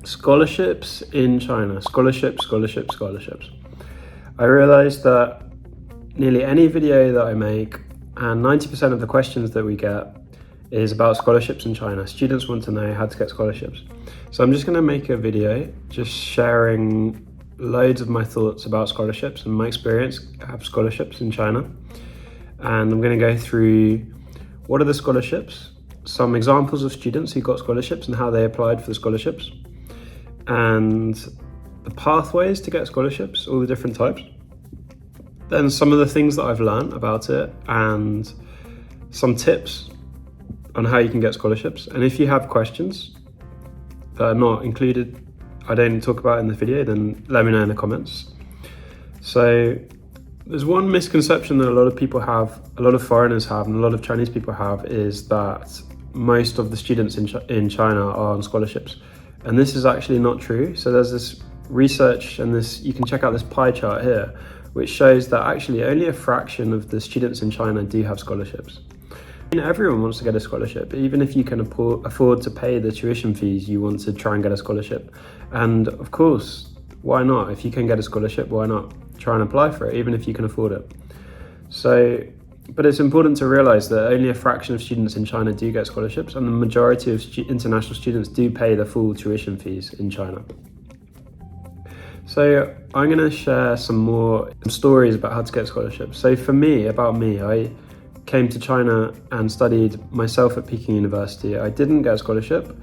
Scholarships in China. Scholarships. I realized that nearly any video that I make, and 90% of the questions that we get, is about scholarships in China. Students want to know how to get scholarships. So I'm just going to make a video just sharing loads of my thoughts about scholarships and my experience of scholarships in China. And I'm going to go through what are the scholarships, some examples of students who got scholarships and how they applied for the scholarships, and the pathways to get scholarships, all the different types. Then some of the things that I've learned about it and some tips on how you can get scholarships. And if you have questions that are not included, I don't talk about in the video, then let me know in the comments. So there's one misconception that a lot of people have, a lot of foreigners have, and a lot of Chinese people have, is that most of the students in China are on scholarships. And this is actually not true. So there's this research, and you can check out this pie chart here, which shows that actually only a fraction of the students in China do have scholarships. Everyone wants to get a scholarship. Even if you can afford to pay the tuition fees, you want to try and get a scholarship. And of course, why not? If you can get a scholarship, why not try and apply for it, even if you can afford it? So, but it's important to realize that only a fraction of students in China do get scholarships, and the majority of international students do pay the full tuition fees in China. So I'm going to share some stories about how to get scholarships. So for me, I came to China and studied myself at Peking University. I didn't get a scholarship.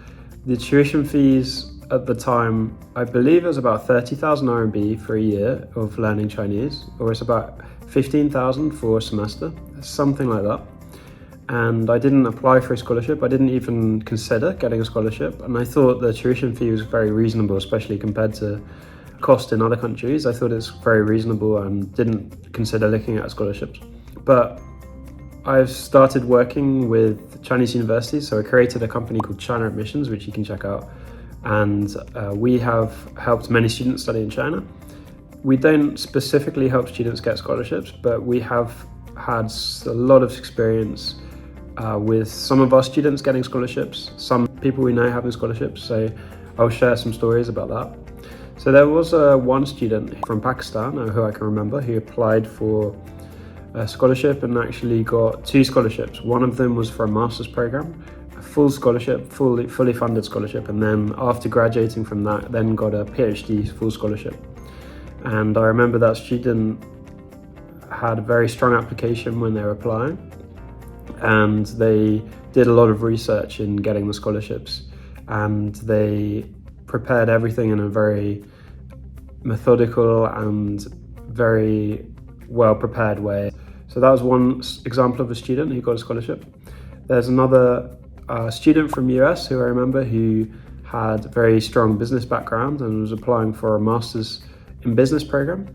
The tuition fees at the time, I believe it was about 30,000 RMB for a year of learning Chinese, or it's about 15,000 for a semester, something like that. And I didn't apply for a scholarship. I didn't even consider getting a scholarship. And I thought the tuition fee was very reasonable, especially compared to cost in other countries. I thought it's very reasonable and didn't consider looking at scholarships. But I've started working with Chinese universities. So I created a company called China Admissions, which you can check out. And we have helped many students study in China. We don't specifically help students get scholarships, but we have had a lot of experience with some of our students getting scholarships, some people we know having scholarships. So I'll share some stories about that. So there was one student from Pakistan, who I can remember, who applied for a scholarship and actually got 2 scholarships. One of them was for a master's program, a full scholarship, fully funded scholarship, and then after graduating from that, then got a PhD full scholarship. And I remember that student had a very strong application when they were applying, and they did a lot of research in getting the scholarships, and they prepared everything in a very methodical and very well prepared way. So that was one example of a student who got a scholarship. There's another student from US who I remember who had a very strong business background and was applying for a master's in business program.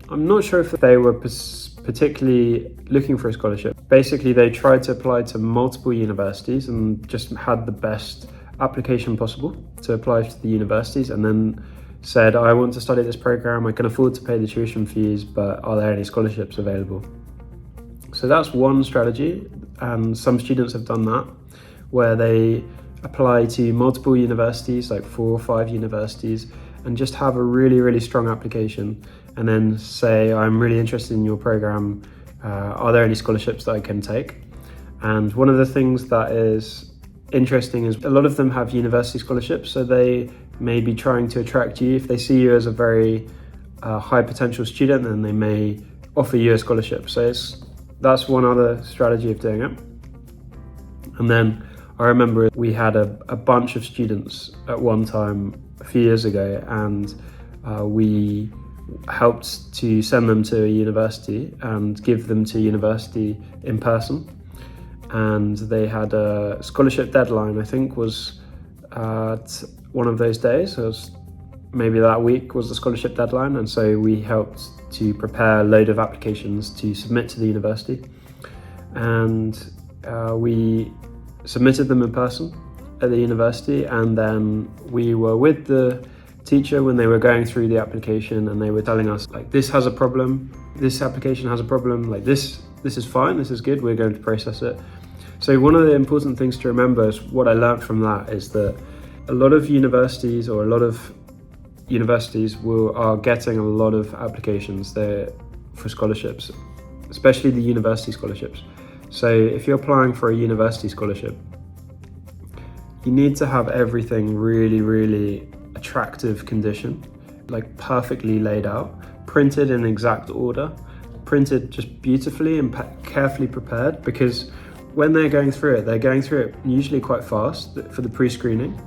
I'm not sure if they were particularly looking for a scholarship. Basically, they tried to apply to multiple universities and just had the best application possible to apply to the universities, and then said, I want to study this program, I can afford to pay the tuition fees, but are there any scholarships available? So that's one strategy, and some students have done that, where they apply to multiple universities, like 4 or 5 universities, and just have a really strong application, and then say, I'm really interested in your program, are there any scholarships that I can take? And one of the things that is interesting is a lot of them have university scholarships, so they may be trying to attract you. If they see you as a very high potential student, then they may offer you a scholarship. So that's one other strategy of doing it. And then I remember we had a bunch of students at one time a few years ago, and we helped to send them to a university and give them to university in person. And they had a scholarship deadline, I think was one of those days. So maybe that week was the scholarship deadline. And so we helped to prepare a load of applications to submit to the university. And we submitted them in person at the university. And then we were with the teacher when they were going through the application, and they were telling us, like, this has a problem, this application has a problem, like this is fine, this is good, we're going to process it. So one of the important things to remember is what I learned from that is that a lot of universities are getting a lot of applications there for scholarships, especially the university scholarships. So if you're applying for a university scholarship, you need to have everything really, really attractive condition, like perfectly laid out, printed in exact order, printed just beautifully and carefully prepared, because when they're going through it usually quite fast for the pre-screening.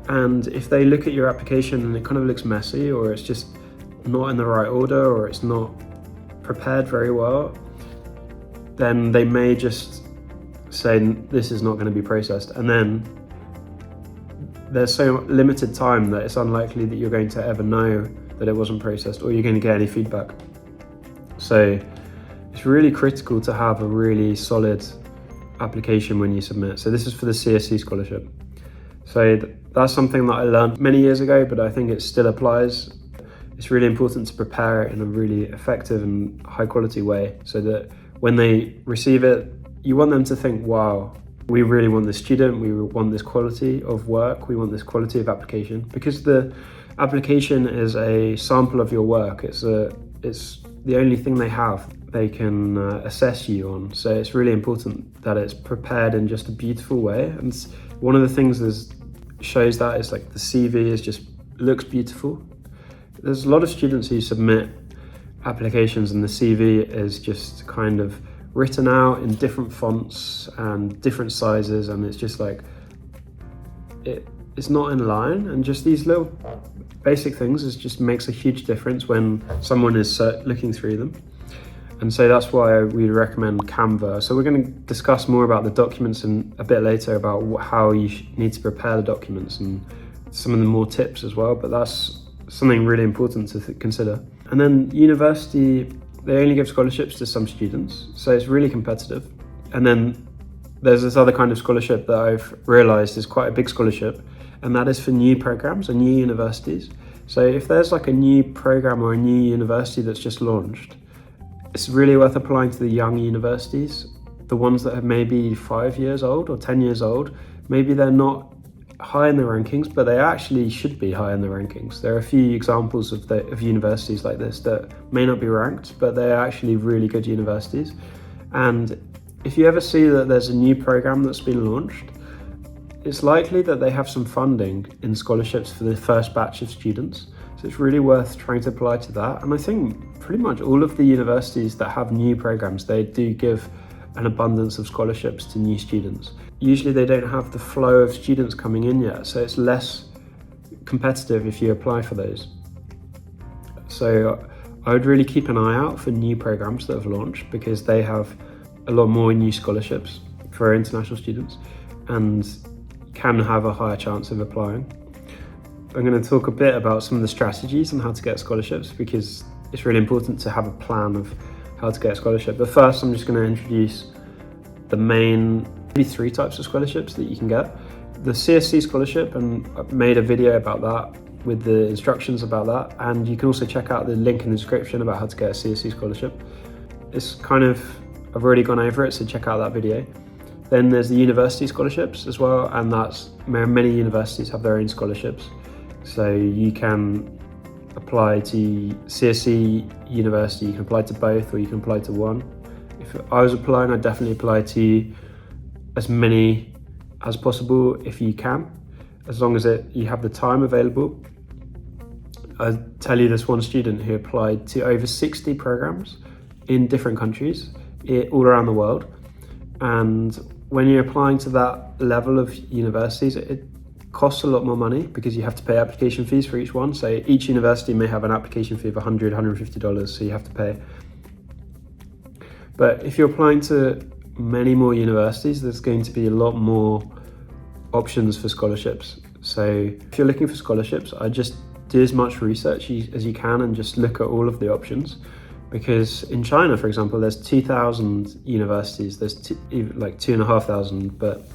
And if they look at your application and it kind of looks messy, or it's just not in the right order, or it's not prepared very well, then they may just say this is not going to be processed. And then there's so limited time that it's unlikely that you're going to ever know that it wasn't processed, or you're going to get any feedback. So it's really critical to have a really solid application when you submit. So this is for the CSC scholarship. So that's something that I learned many years ago, but I think it still applies. It's really important to prepare it in a really effective and high quality way, so that when they receive it, you want them to think, wow, we really want this student, we want this quality of work, we want this quality of application, because the application is a sample of your work. It's the only thing they can assess you on. So it's really important that it's prepared in just a beautiful way. And one of the things that shows that is like the CV looks beautiful. There's a lot of students who submit applications and the CV is just kind of written out in different fonts and different sizes, and it's just like it's not in line. And just these little basic things just makes a huge difference when someone is looking through them. And so that's why we recommend Canva. So we're going to discuss more about the documents in a bit later, about how you need to prepare the documents and some of the more tips as well, but that's something really important to consider. And then university, they only give scholarships to some students, so it's really competitive. And then there's this other kind of scholarship that I've realized is quite a big scholarship, and that is for new programs and new universities. So if there's like a new program or a new university that's just launched, it's really worth applying to the young universities, the ones that are maybe 5 years old or 10 years old. Maybe they're not high in the rankings, but they actually should be high in the rankings. There are a few examples of universities like this that may not be ranked, but they're actually really good universities. And if you ever see that there's a new program that's been launched, it's likely that they have some funding in scholarships for the first batch of students. So it's really worth trying to apply to that. And I think pretty much all of the universities that have new programs, they do give an abundance of scholarships to new students. Usually they don't have the flow of students coming in yet, so it's less competitive if you apply for those. So I would really keep an eye out for new programs that have launched, because they have a lot more new scholarships for international students and can have a higher chance of applying. I'm going to talk a bit about some of the strategies on how to get scholarships, because it's really important to have a plan of how to get a scholarship. But first, I'm just going to introduce the main, maybe 3 types of scholarships that you can get. The CSC scholarship, and I've made a video about that with the instructions about that, and you can also check out the link in the description about how to get a CSC scholarship. It's kind of, I've already gone over it, so check out that video. Then there's the university scholarships as well, and that's many universities have their own scholarships. So you can apply to CSC university, you can apply to both, or you can apply to one. If I was applying, I'd definitely apply to as many as possible if you can, as long as you have the time available. I'll tell you this one student who applied to over 60 programs in different countries all around the world. And when you're applying to that level of universities, it costs a lot more money, because you have to pay application fees for each one. So each university may have an application fee of $100, $150, so you have to pay. But if you're applying to many more universities, there's going to be a lot more options for scholarships. So if you're looking for scholarships, I just do as much research as you can and just look at all of the options. Because in China, for example, there's 2,000 universities, there's like 2,500, but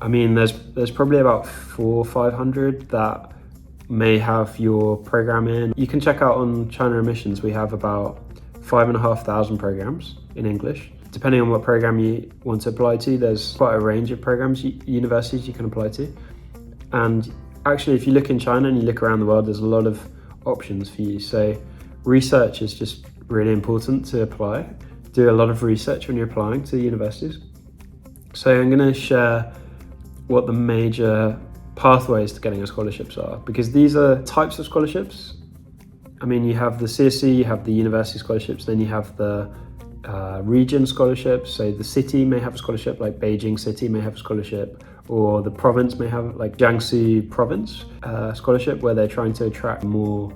I mean, there's probably about 400 or 500 that may have your program in. You can check out on China Admissions, we have about 5,500 programs in English. Depending on what program you want to apply to, there's quite a range of programs, universities you can apply to. And Actually, if you look in China and you look around the world, there's a lot of options for you. So research is just really important to apply. Do a lot of research when you're applying to universities. So I'm going to share what the major pathways to getting a scholarships are, because these are types of scholarships. I mean, you have the CSC, you have the university scholarships, then you have the region scholarships. So the city may have a scholarship, like Beijing City may have a scholarship, or the province may have, like Jiangsu Province scholarship, where they're trying to attract more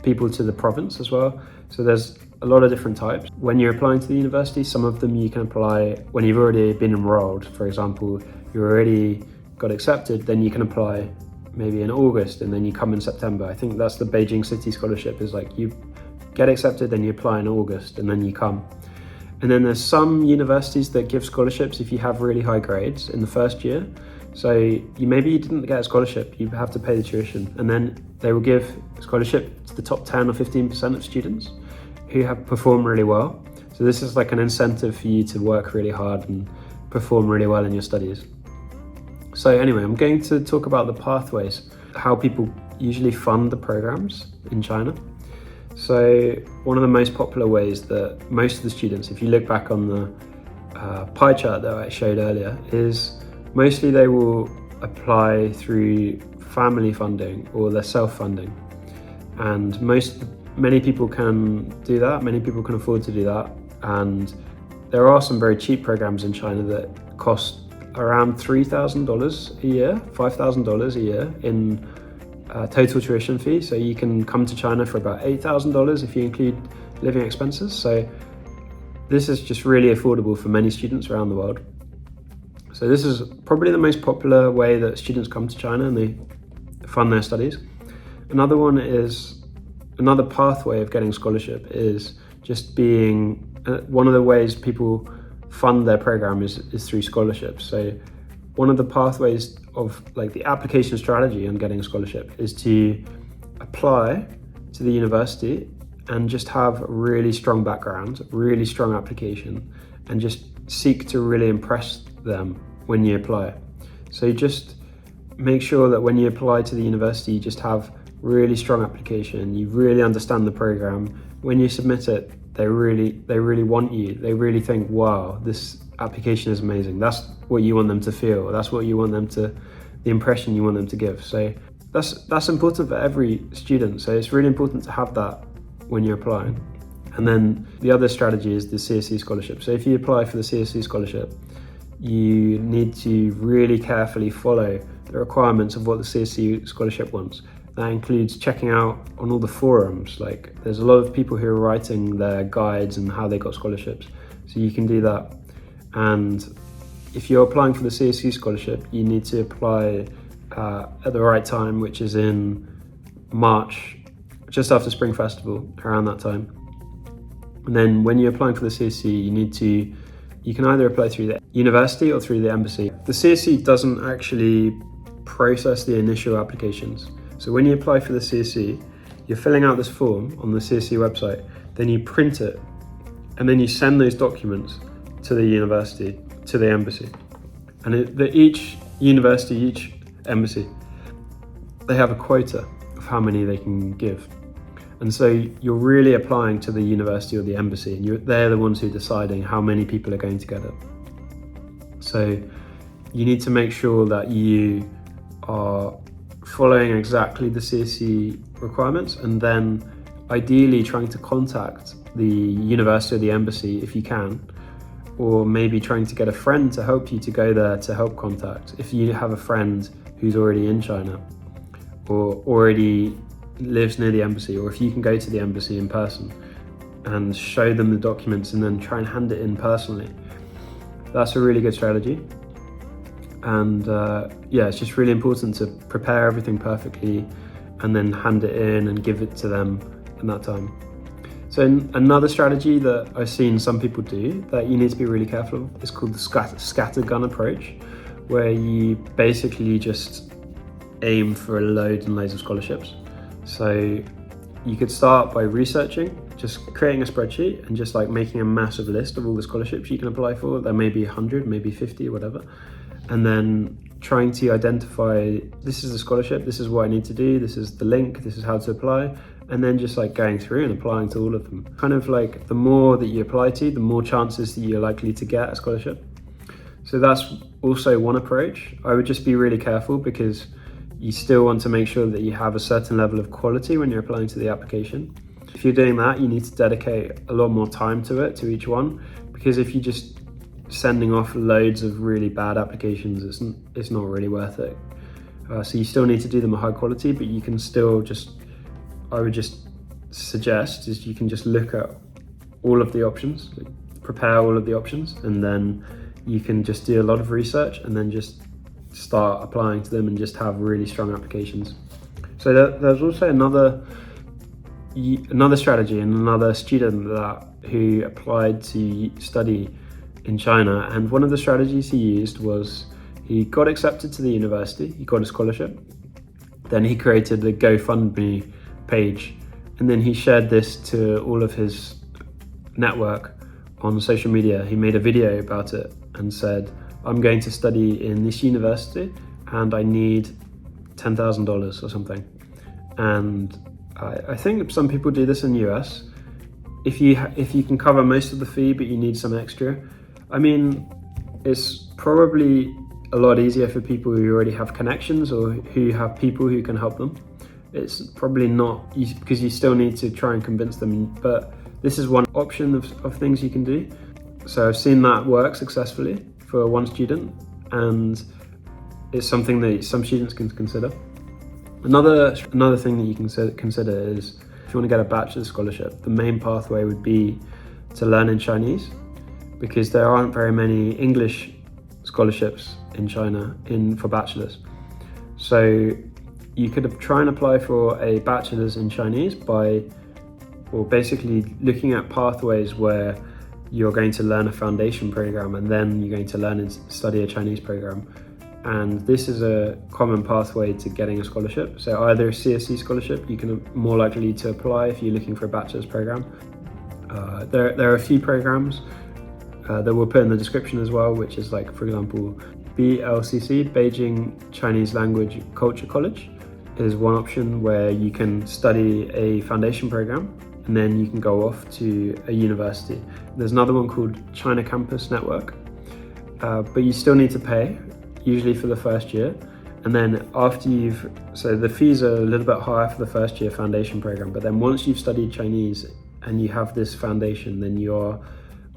people to the province as well. So there's a lot of different types. When you're applying to the university, some of them you can apply when you've already been enrolled. For example, you already got accepted, then you can apply maybe in August and then you come in September. I think that's the Beijing City Scholarship, is like you get accepted, then you apply in August and then you come. And then there's some universities that give scholarships if you have really high grades in the first year. So maybe you didn't get a scholarship, you have to pay the tuition, and then they will give a scholarship to the top 10 or 15% of students who have performed really well. So this is like an incentive for you to work really hard and perform really well in your studies. So anyway, I'm going to talk about the pathways, how people usually fund the programs in China. So one of the most popular ways that most of the students, if you look back on the pie chart that I showed earlier, is mostly they will apply through family funding or their self-funding. And many people can do that, many people can afford to do that. And there are some very cheap programs in China that cost around $3,000 a year, $5,000 a year in total tuition fee. So you can come to China for about $8,000 if you include living expenses. So this is just really affordable for many students around the world. So this is probably the most popular way that students come to China and they fund their studies. Another pathway of getting scholarship is just being, one of the ways people fund their program is through scholarships. So one of the pathways of like the application strategy on getting a scholarship is to apply to the university and just have a really strong background, really strong application, and just seek to really impress them when you apply. So just make sure that when you apply to the university, you just have really strong application, you really understand the program. When you submit it, they really want you. They really think, wow, this application is amazing. That's what you want them to feel. That's what you want them to, the impression you want them to give. So that's important for every student. So it's really important to have that when you're applying. And then the other strategy is the CSC scholarship. So if you apply for the CSC scholarship, you need to really carefully follow the requirements of what the CSC scholarship wants. That includes checking out on all the forums. Like there's a lot of people who are writing their guides and how they got scholarships. So you can do that. And if you're applying for the CSC scholarship, you need to apply at the right time, which is in March, just after Spring Festival, around that time. And then when you're applying for the CSC, you can either apply through the university or through the embassy. The CSC doesn't actually process the initial applications. So when you apply for the CSC, you're filling out this form on the CSC website, then you print it, and then you send those documents to the university, to the embassy. And each university, each embassy, they have a quota of how many they can give. And so you're really applying to the university or the embassy, and they're the ones who are deciding how many people are going to get it. So you need to make sure that you are following exactly the CSC requirements, and then ideally trying to contact the university or the embassy if you can, or maybe trying to get a friend to help you to go there to help contact. If you have a friend who's already in China or already lives near the embassy, or if you can go to the embassy in person and show them the documents and then try and hand it in personally, that's a really good strategy. And yeah, it's just really important to prepare everything perfectly and then hand it in and give it to them in that time. So another strategy that I've seen some people do that you need to be really careful of is called the scattergun approach, where you basically just aim for loads and loads of scholarships. So you could start by researching, just creating a spreadsheet and just like making a massive list of all the scholarships you can apply for. There may be 100, maybe 50 or whatever. and then trying to identify, this is a scholarship, this is what I need to do, this is the link, this is how to apply, and then just like going through and applying to all of them. Kind of like the more that you apply to, the more chances that you're likely to get a scholarship. So that's also one approach. I would just be really careful, because you still want to make sure that you have a certain level of quality when you're applying to the application. If you're doing that, you need to dedicate a lot more time to it, to each one, because if you just sending off loads of really bad applications, it's not really worth it. So you still need to do them at high quality, but you can still just, I would just suggest is you can just look at all of the options, prepare all of the options, and then you can just do a lot of research and then just start applying to them and just have really strong applications. So there's also another strategy and another student who applied to study in China, and one of the strategies he used was he got accepted to the university, he got a scholarship, then he created a GoFundMe page, and then he shared this to all of his network on social media. He made a video about it and said, I'm going to study in this university and I need $10,000 or something. And I think some people do this in the US. If you can cover most of the fee but you need some extra, I mean, it's probably a lot easier for people who already have connections or who have people who can help them. It's probably not, because you still need to try and convince them, but this is one option of things you can do. So I've seen that work successfully for one student, and it's something that some students can consider. Another thing that you can consider is, if you want to get a bachelor's scholarship, the main pathway would be to learn in Chinese, because there aren't very many English scholarships in China for bachelors. So you could try and apply for a bachelor's in Chinese by basically looking at pathways where you're going to learn a foundation program and then you're going to learn and study a Chinese program. And this is a common pathway to getting a scholarship. So either a CSC scholarship, you can more likely to apply if you're looking for a bachelor's program. There are a few programs that we'll put in the description as well, which is like, for example, BLCC, Beijing Chinese Language Culture College, is one option where you can study a foundation program and then you can go off to a university. There's another one called China Campus Network, but you still need to pay, usually for the first year. And then after so the fees are a little bit higher for the first year foundation program, but then once you've studied Chinese and you have this foundation, then you're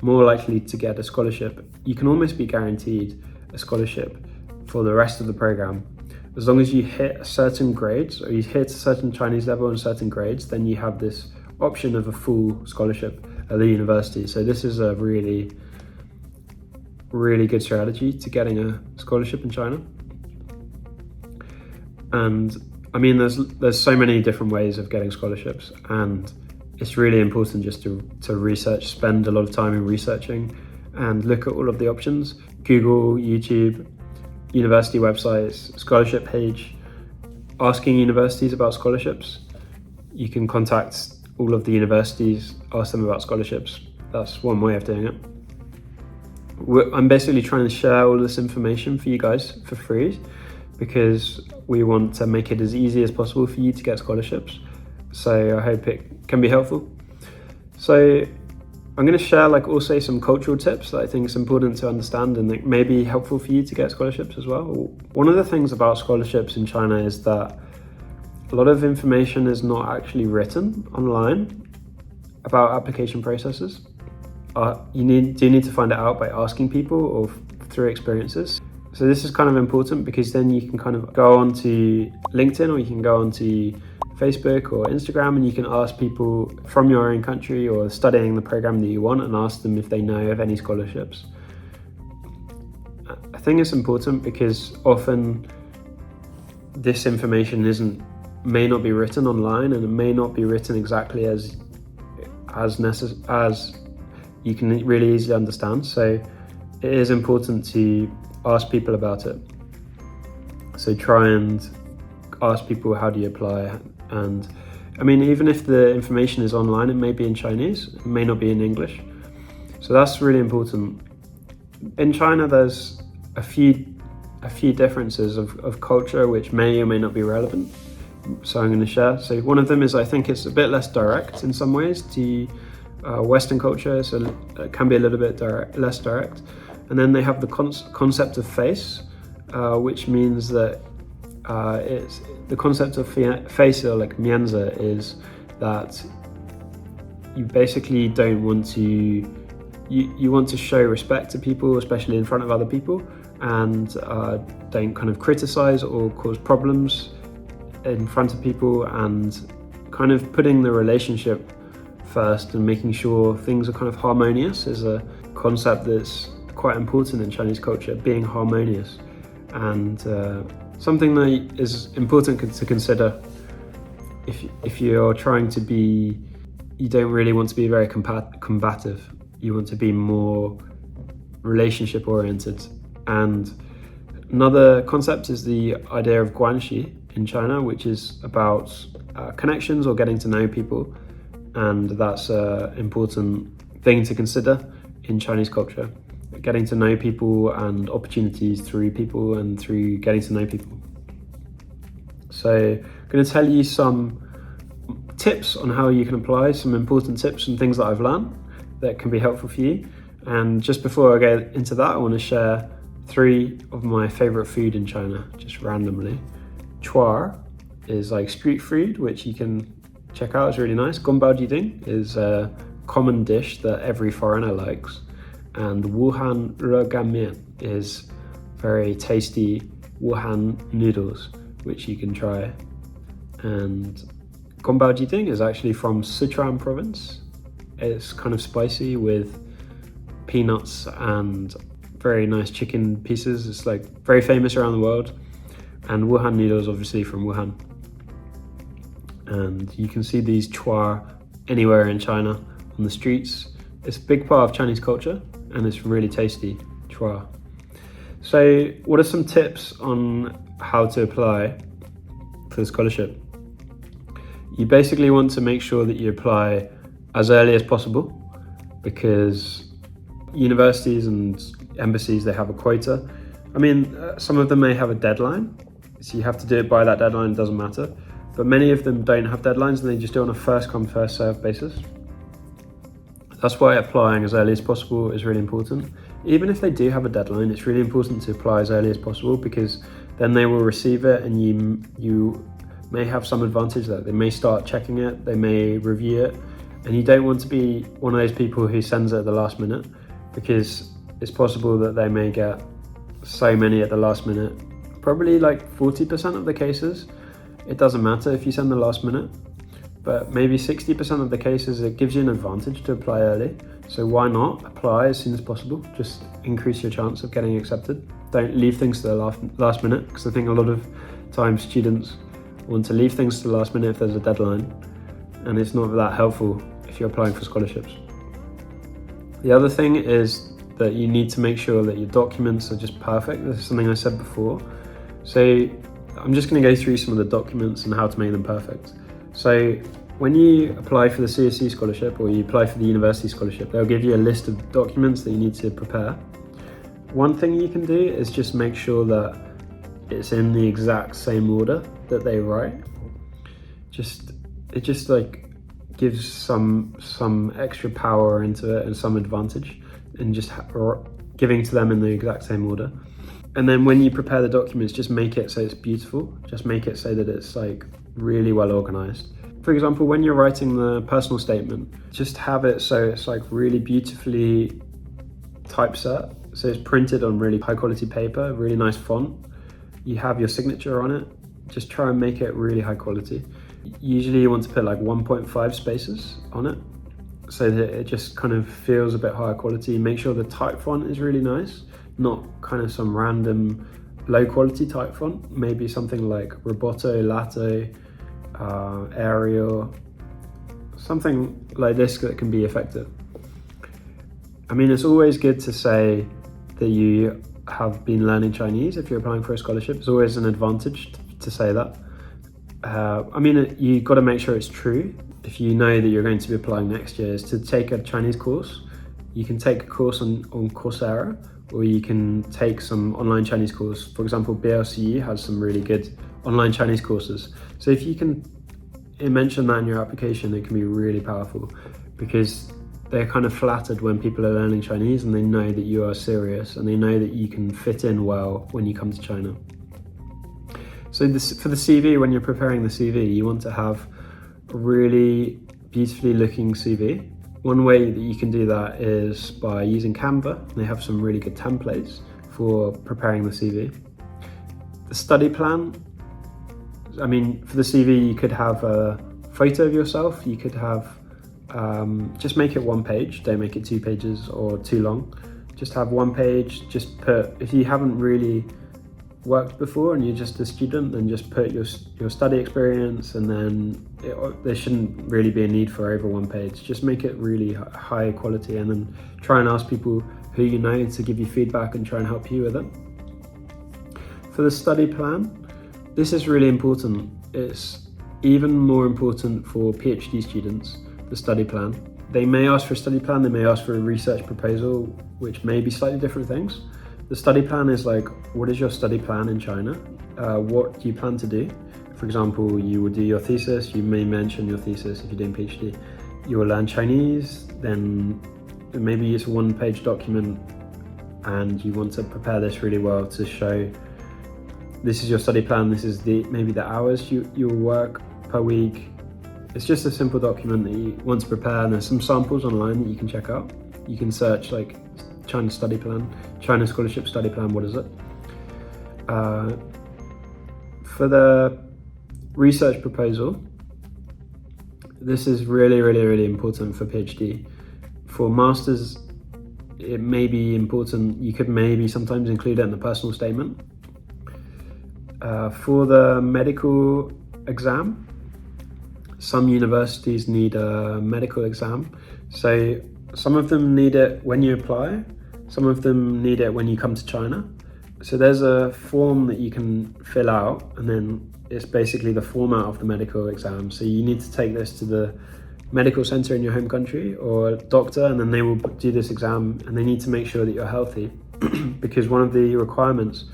more likely to get a scholarship. You can almost be guaranteed a scholarship for the rest of the program. As long as you hit certain grades, or you hit a certain Chinese level and certain grades, then you have this option of a full scholarship at the university. So this is a really, really good strategy to getting a scholarship in China. And I mean, there's so many different ways of getting scholarships, and it's really important just to research, spend a lot of time in researching and look at all of the options. Google, YouTube, university websites, scholarship page, asking universities about scholarships. You can contact all of the universities, ask them about scholarships. That's one way of doing it. I'm basically trying to share all this information for you guys for free, because we want to make it as easy as possible for you to get scholarships. So I hope it can be helpful. So I'm going to share also some cultural tips that I think is important to understand and that may be helpful for you to get scholarships as well. One of the things about scholarships in China is that a lot of information is not actually written online about application processes. You do need to find it out by asking people or through experiences. So this is kind of important, because then you can kind of go onto LinkedIn, or you can go onto Facebook or Instagram, and you can ask people from your own country or studying the program that you want and ask them if they know of any scholarships. I think it's important because often this information may not be written online, and it may not be written exactly as you can really easily understand. So it is important to ask people about it. So try and ask people, how do you apply? And I mean, even if the information is online, it may be in Chinese, it may not be in English. So that's really important. In China, there's a few a few differences of culture which may or may not be relevant. So I'm going to share. So one of them is I think it's a bit less direct in some ways to Western culture, so it can be a little bit less direct. And then they have the concept of face, which means that it's the concept of face, or like mianzi, is that you basically don't want to you want to show respect to people, especially in front of other people, and don't kind of criticize or cause problems in front of people, and kind of putting the relationship first and making sure things are kind of harmonious is a concept that's quite important in Chinese culture, being harmonious, and something that is important to consider if you're trying to be, you don't really want to be very combative, you want to be more relationship oriented. And another concept is the idea of guanxi in China, which is about connections or getting to know people, and that's an important thing to consider in Chinese culture, getting to know people and opportunities through people and through getting to know people. So I'm going to tell you some tips on how you can apply, some important tips and things that I've learned that can be helpful for you. And just before I go into that, I want to share 3 of my favorite food in China, just randomly. Chuar is like street food, which you can check out, it's really nice. Gongbao jiding is a common dish that every foreigner likes. And Wuhan reganmian is very tasty Wuhan noodles, which you can try. And Gongbao jiding is actually from Sichuan province. It's kind of spicy with peanuts and very nice chicken pieces. It's like very famous around the world. And Wuhan noodles, obviously from Wuhan. And you can see these chuar anywhere in China on the streets. It's a big part of Chinese culture, and it's really tasty, chuar. So what are some tips on how to apply for the scholarship? You basically want to make sure that you apply as early as possible, because universities and embassies, they have a quota. I mean, some of them may have a deadline, so you have to do it by that deadline, it doesn't matter. But many of them don't have deadlines and they just do it on a first come, first served basis. That's why applying as early as possible is really important. Even if they do have a deadline, it's really important to apply as early as possible, because then they will receive it and you may have some advantage there. They may start checking it, they may review it, and you don't want to be one of those people who sends it at the last minute, because it's possible that they may get so many at the last minute. Probably like 40% of the cases, it doesn't matter if you send the last minute, but maybe 60% of the cases it gives you an advantage to apply early. So why not apply as soon as possible? Just increase your chance of getting accepted. Don't leave things to the last minute, because I think a lot of times students want to leave things to the last minute if there's a deadline, and it's not that helpful if you're applying for scholarships. The other thing is that you need to make sure that your documents are just perfect. This is something I said before. So I'm just going to go through some of the documents and how to make them perfect. So when you apply for the CSC scholarship or you apply for the university scholarship, they'll give you a list of documents that you need to prepare. One thing you can do is just make sure that it's in the exact same order that they write. It just like gives some extra power into it and some advantage, and just giving to them in the exact same order. And then when you prepare the documents, just make it so it's beautiful. Just make it so that it's like really well organized. For example, when you're writing the personal statement, just have it so it's like really beautifully typeset. So it's printed on really high quality paper, really nice font. You have your signature on it. Just try and make it really high quality. Usually you want to put like 1.5 spaces on it, so that it just kind of feels a bit higher quality. Make sure the type font is really nice, not kind of some random low quality type font. Maybe something like Roboto, Latte, Arial, something like this that can be effective. I mean, it's always good to say that you have been learning Chinese if you're applying for a scholarship. It's always an advantage to say that. I mean, you got to make sure it's true. If you know that you're going to be applying next year, is to take a Chinese course. You can take a course on Coursera, or you can take some online Chinese course. For example, BLCE has some really good online Chinese courses. So if you can mention that in your application, it can be really powerful, because they're kind of flattered when people are learning Chinese and they know that you are serious and they know that you can fit in well when you come to China. So for the CV, when you're preparing the CV, you want to have a really beautifully looking CV. One way that you can do that is by using Canva. They have some really good templates for preparing the CV. The study plan, I mean, for the CV, you could have a photo of yourself. You could have, just make it one page. Don't make it 2 pages or too long. Just have one page. Just put, if you haven't really worked before and you're just a student, then just put your study experience, and then there shouldn't really be a need for over one page. Just make it really high quality, and then try and ask people who you know to give you feedback and try and help you with it. For the study plan, this is really important. It's even more important for PhD students, the study plan. They may ask for a study plan, they may ask for a research proposal, which may be slightly different things. The study plan is like, what is your study plan in China? What do you plan to do? For example, you will do your thesis, you may mention your thesis if you're doing PhD. You will learn Chinese, then maybe it's a 1-page document and you want to prepare this really well to show this is your study plan, this is maybe the hours you'll work per week. It's just a simple document that you want to prepare, and there's some samples online that you can check out. You can search like China study plan, China scholarship study plan, what is it? For the research proposal, this is really, really, really important for PhD. For masters, it may be important, you could maybe sometimes include it in the personal statement. For the medical exam, some universities need a medical exam. So some of them need it when you apply, some of them need it when you come to China. So there's a form that you can fill out, and then it's basically the format of the medical exam. So you need to take this to the medical center in your home country or a doctor, and then they will do this exam, and they need to make sure that you're healthy because one of the requirements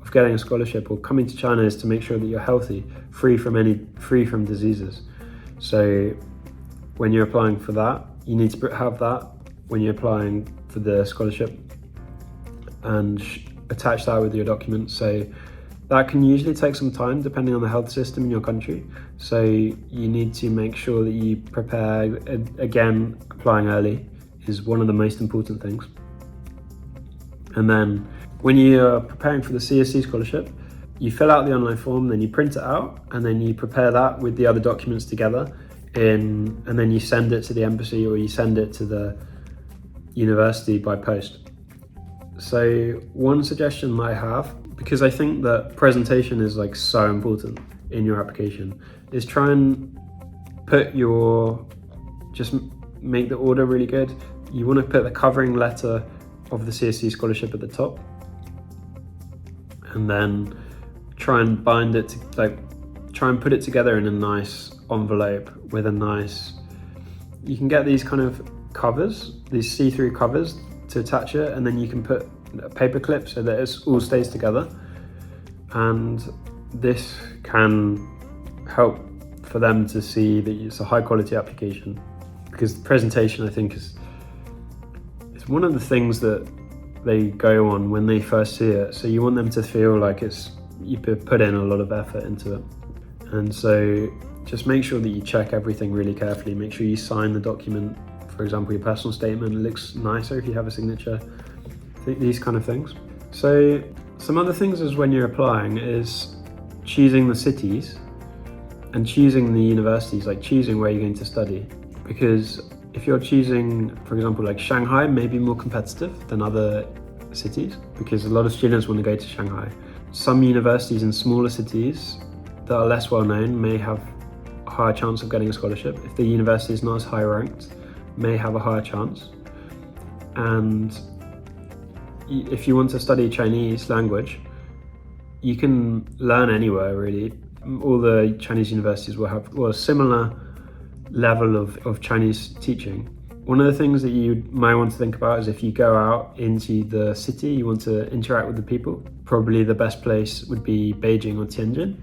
of getting a scholarship or coming to China is to make sure that you're healthy, free from diseases. So when you're applying for that, you need to have that when you're applying for the scholarship and attach that with your documents. So that can usually take some time depending on the health system in your country. So you need to make sure that you prepare. Again, applying early is one of the most important things. And then when you're preparing for the CSC scholarship, you fill out the online form, then you print it out, and then you prepare that with the other documents together, and then you send it to the embassy or you send it to the university by post. So one suggestion I have, because I think that presentation is like so important in your application, is try and just make the order really good. You want to put the covering letter of the CSC scholarship at the top, and then try and bind it to, try and put it together in a nice envelope with a nice, you can get these kind of covers, these see-through covers to attach it, and then you can put a paper clip so that it all stays together. And this can help for them to see that it's a high quality application, because the presentation, I think, is one of the things that they go on when they first see it. So you want them to feel like you put in a lot of effort into it. And so just make sure that you check everything really carefully. Make sure you sign the document. For example, your personal statement looks nicer if you have a signature. These kind of things. So some other things is when you're applying is choosing the cities and choosing the universities, like choosing where you're going to study. Because if you're choosing, for example, like Shanghai may be more competitive than other cities because a lot of students want to go to Shanghai. Some universities in smaller cities that are less well known may have a higher chance of getting a scholarship. If the university is not as high ranked, may have a higher chance. And if you want to study Chinese language, you can learn anywhere really. All the Chinese universities will have a similar level of Chinese teaching. One of the things that you might want to think about is if you go out into the city, you want to interact with the people. Probably the best place would be Beijing or Tianjin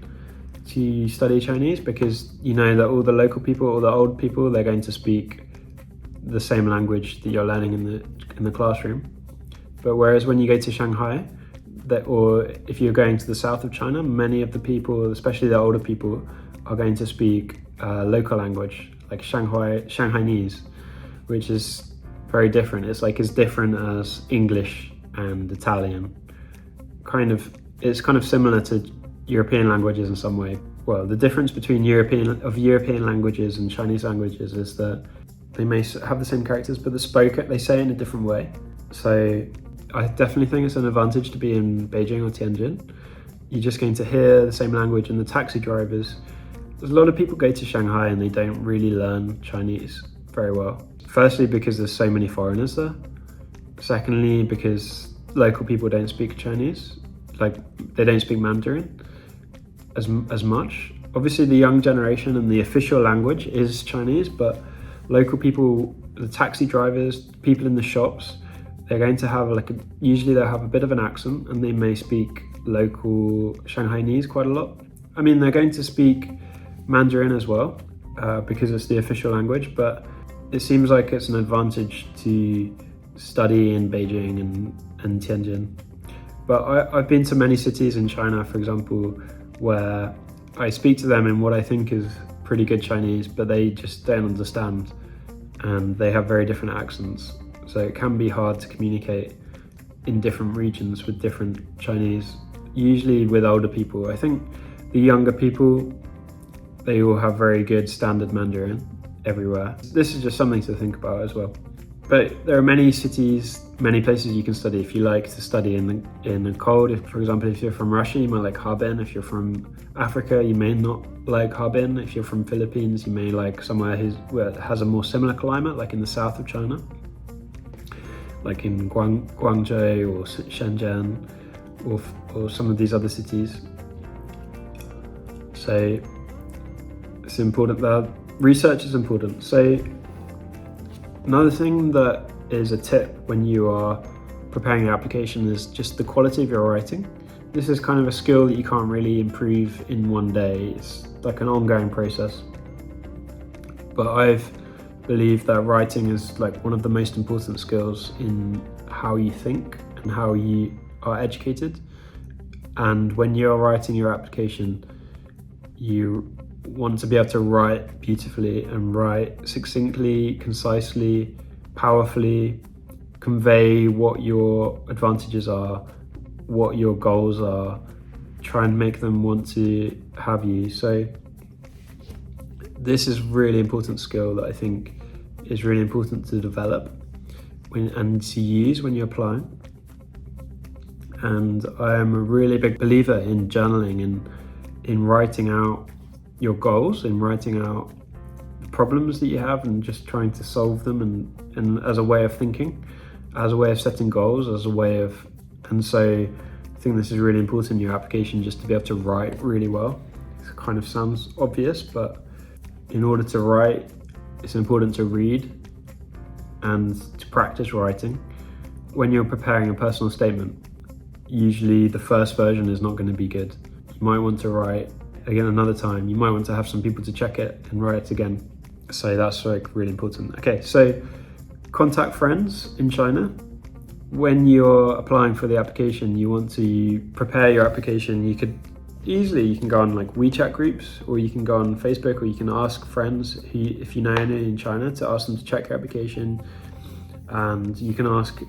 to study Chinese, because you know that all the local people, all the old people, they're going to speak the same language that you're learning in the classroom. But whereas when you go to Shanghai, or if you're going to the south of China, many of the people, especially the older people, are going to speak local language, like Shanghainese, which is very different. It's like as different as English and Italian. It's kind of similar to European languages in some way. Well, the difference between European languages and Chinese languages is that they may have the same characters, but they say it in a different way. So I definitely think it's an advantage to be in Beijing or Tianjin. You're just going to hear the same language, and the taxi drivers. There's a lot of people go to Shanghai and they don't really learn Chinese very well. Firstly, because there's so many foreigners there. Secondly, because local people don't speak Chinese, like they don't speak Mandarin as much. Obviously, the young generation and the official language is Chinese, but local people, the taxi drivers, people in the shops, they're going to have usually they'll have a bit of an accent, and they may speak local Shanghainese quite a lot. I mean, they're going to speak Mandarin as well, because it's the official language, but it seems like it's an advantage to study in Beijing and Tianjin. But I've been to many cities in China, for example, where I speak to them in what I think is pretty good Chinese, but they just don't understand, and they have very different accents. So it can be hard to communicate in different regions with different Chinese, usually with older people. I think the younger people, they all have very good standard Mandarin everywhere. This is just something to think about as well. But there are many cities, many places you can study if you like to study in the cold. For example, if you're from Russia, you might like Harbin. If you're from Africa, you may not like Harbin. If you're from Philippines, you may like somewhere where it has a more similar climate, like in the south of China, like in Guangzhou or Shenzhen, or some of these other cities. So it's important that research is important. So another thing that is a tip when you are preparing your application is just the quality of your writing. This is kind of a skill that you can't really improve in one day. It's like an ongoing process. But I've believed that writing is like one of the most important skills in how you think and how you are educated. And when you're writing your application, you want to be able to write beautifully and write succinctly, concisely, powerfully, convey what your advantages are, what your goals are, try and make them want to have you. So this is a really important skill that I think is really important to develop and to use when you're applying. And I am a really big believer in journaling and in writing out your goals, in writing out the problems that you have and just trying to solve them, and as a way of thinking, as a way of setting goals, and so I think this is really important in your application, just to be able to write really well. It kind of sounds obvious, but in order to write, it's important to read and to practice writing. When you're preparing a personal statement, usually the first version is not going to be good. You might want to write again another time. You might want to have some people to check it and write it again. So that's like really important. Okay, so contact friends in China. When you're applying for the application, you want to prepare your application. You can go on like WeChat groups, or you can go on Facebook, or you can ask friends if you know anyone in China, to ask them to check your application. And you can ask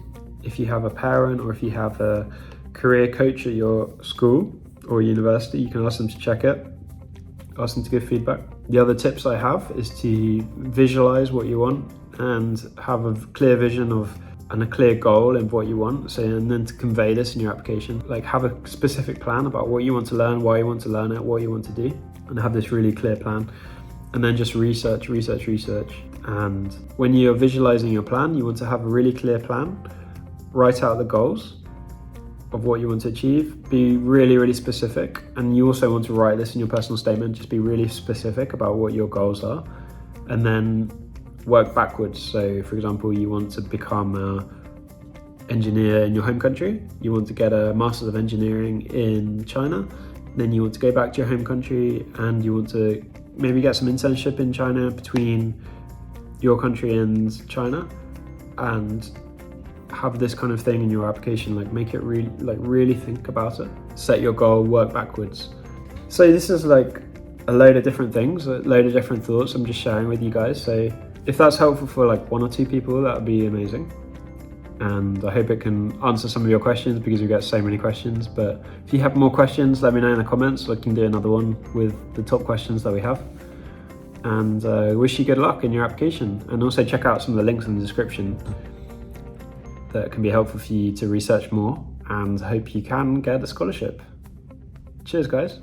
if you have a parent or if you have a career coach at your school or university, you can ask them to check it, ask them to give feedback. The other tips I have is to visualize what you want and have a clear vision and a clear goal of what you want. So, and then to convey this in your application, like have a specific plan about what you want to learn, why you want to learn it, what you want to do, and have this really clear plan. And then just research. And when you're visualizing your plan, you want to have a really clear plan, write out the goals of what you want to achieve, be really, really specific. And you also want to write this in your personal statement, just be really specific about what your goals are. And then work backwards. So for example, you want to become an engineer in your home country, you want to get a Master's of Engineering in China, then you want to go back to your home country and you want to maybe get some internship in China between your country and China, and have this kind of thing in your application. Like make it really think about it, set your goal, work backwards. So this is like a load of different things, a load of different thoughts I'm just sharing with you guys. So if that's helpful for like 1 or 2 people, that would be amazing. And I hope it can answer some of your questions, because we get so many questions. But if you have more questions, let me know in the comments. I can do another one with the top questions that we have. And wish you good luck in your application. And also check out some of the links in the description that can be helpful for you to research more, and hope you can get a scholarship. Cheers, guys.